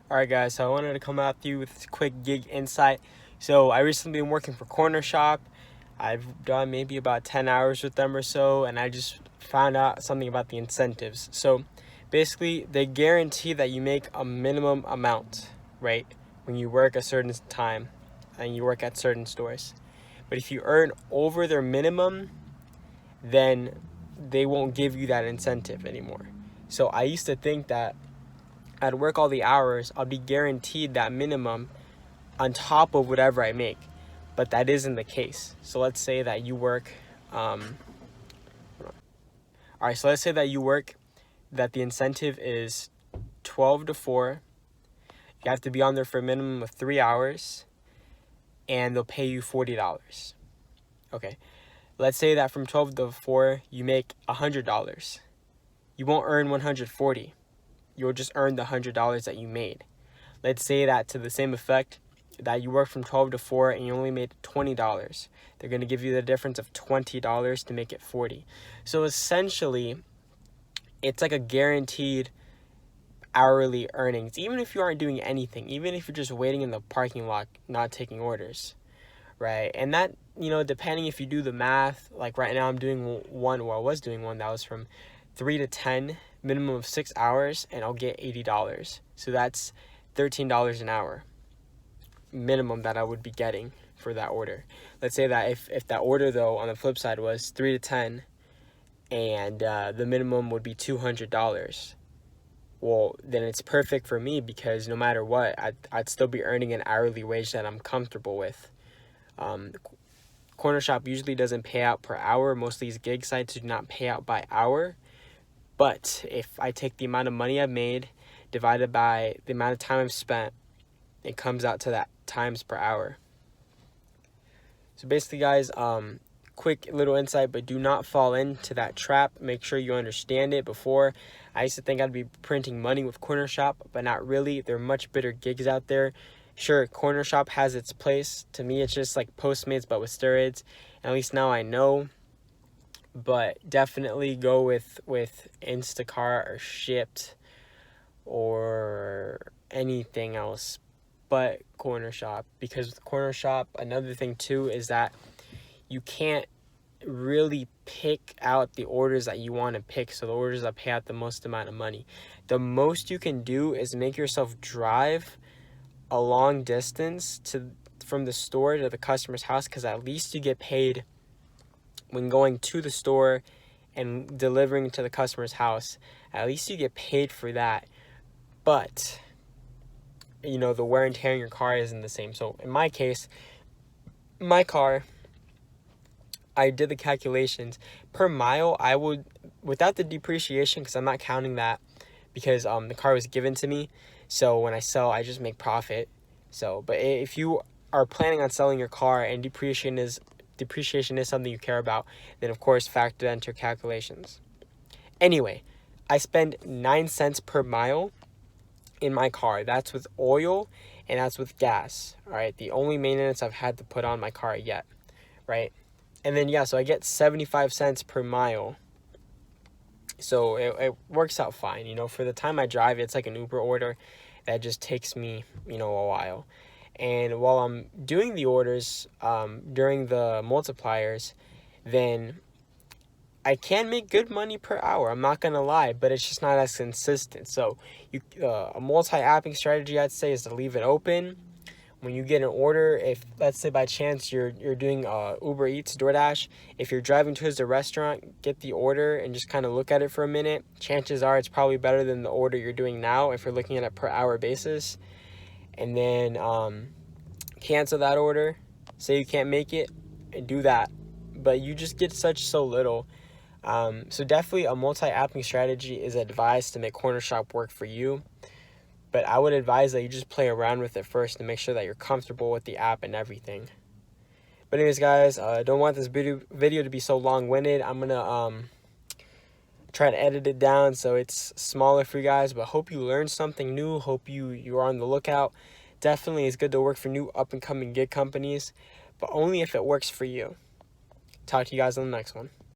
Alright guys, so I wanted to come at you with a quick gig insight. So I recently been working for Cornershop. I've done maybe about 10 hours with them or so, and I just found out something about the incentives. So basically they guarantee that you make a minimum amount, right? When you work a certain time and you work at certain stores. But if you earn over their minimum, then they won't give you that incentive anymore. So I used to think that I'd work all the hours, I'll be guaranteed that minimum on top of whatever I make. But that isn't the case. So let's say that you work, that the incentive is 12 to 4. You have to be on there for a minimum of 3 hours, and they'll pay you $40. Okay. Let's say that from 12 to 4, you make $100. You won't earn $140. You'll just earn the $100 that you made. Let's say that to the same effect, that you work from 12 to 4 and you only made $20. They're going to give you the difference of $20 to make it $40. So essentially, it's like a guaranteed hourly earnings, even if you aren't doing anything, even if you're just waiting in the parking lot, not taking orders, right? And that, depending if you do the math, like right now I'm doing one, or I was doing one that was from 3 to 10, minimum of 6 hours, and I'll get $80. So that's $13 an hour minimum that I would be getting for that order. Let's say that if that order, though, on the flip side was 3 to 10 and the minimum would be $200, well, then it's perfect for me, because no matter what, I'd still be earning an hourly wage that I'm comfortable with. Cornershop usually doesn't pay out per hour. Most of these gig sites do not pay out by hour. But if I take the amount of money I've made divided by the amount of time I've spent, it comes out to that times per hour. So basically, guys, quick little insight, but do not fall into that trap. Make sure you understand it before. I used to think I'd be printing money with Cornershop, but not really. There are much better gigs out there. Sure, Cornershop has its place. To me, it's just like Postmates, but with steroids. At least now I know. But definitely go with Instacart or Shipped or anything else but Cornershop. Because with Cornershop, another thing too is that you can't really pick out the orders that you want to pick, so the orders that pay out the most amount of money. The most you can do is make yourself drive a long distance from the store to the customer's house, because at least you get paid when going to the store and delivering to the customer's house. At least you get paid for that. But the wear and tear in your car isn't the same. So in my case, my car, I did the calculations per mile. I would, without the depreciation, because I'm not counting that, because the car was given to me. So when I sell, I just make profit. So, but if you are planning on selling your car and depreciation is something you care about, then of course factor that into your calculations. Anyway, I spend 9 cents per mile in my car. That's with oil and that's with gas. All right, the only maintenance I've had to put on my car yet, right? And then so I get 75 cents per mile. So it works out fine. For the time I drive, it's like an Uber order that just takes me, a while. And while I'm doing the orders during the multipliers, then I can make good money per hour. I'm not going to lie, but it's just not as consistent. So a multi-apping strategy, I'd say, is to leave it open. When you get an order, if let's say by chance you're doing Uber Eats, DoorDash, if you're driving towards the restaurant, get the order and just kind of look at it for a minute. Chances are it's probably better than the order you're doing now if you're looking at it per hour basis. And then cancel that order. Say you can't make it, and do that. But you just get so little. So definitely a multi-apping strategy is advised to make Cornershop work for you. But I would advise that you just play around with it first to make sure that you're comfortable with the app and everything. But anyways, guys, I don't want this video to be so long-winded. I'm going to try to edit it down so it's smaller for you guys. But hope you learned something new. Hope you are on the lookout. Definitely it's good to work for new up-and-coming gig companies, but only if it works for you. Talk to you guys on the next one.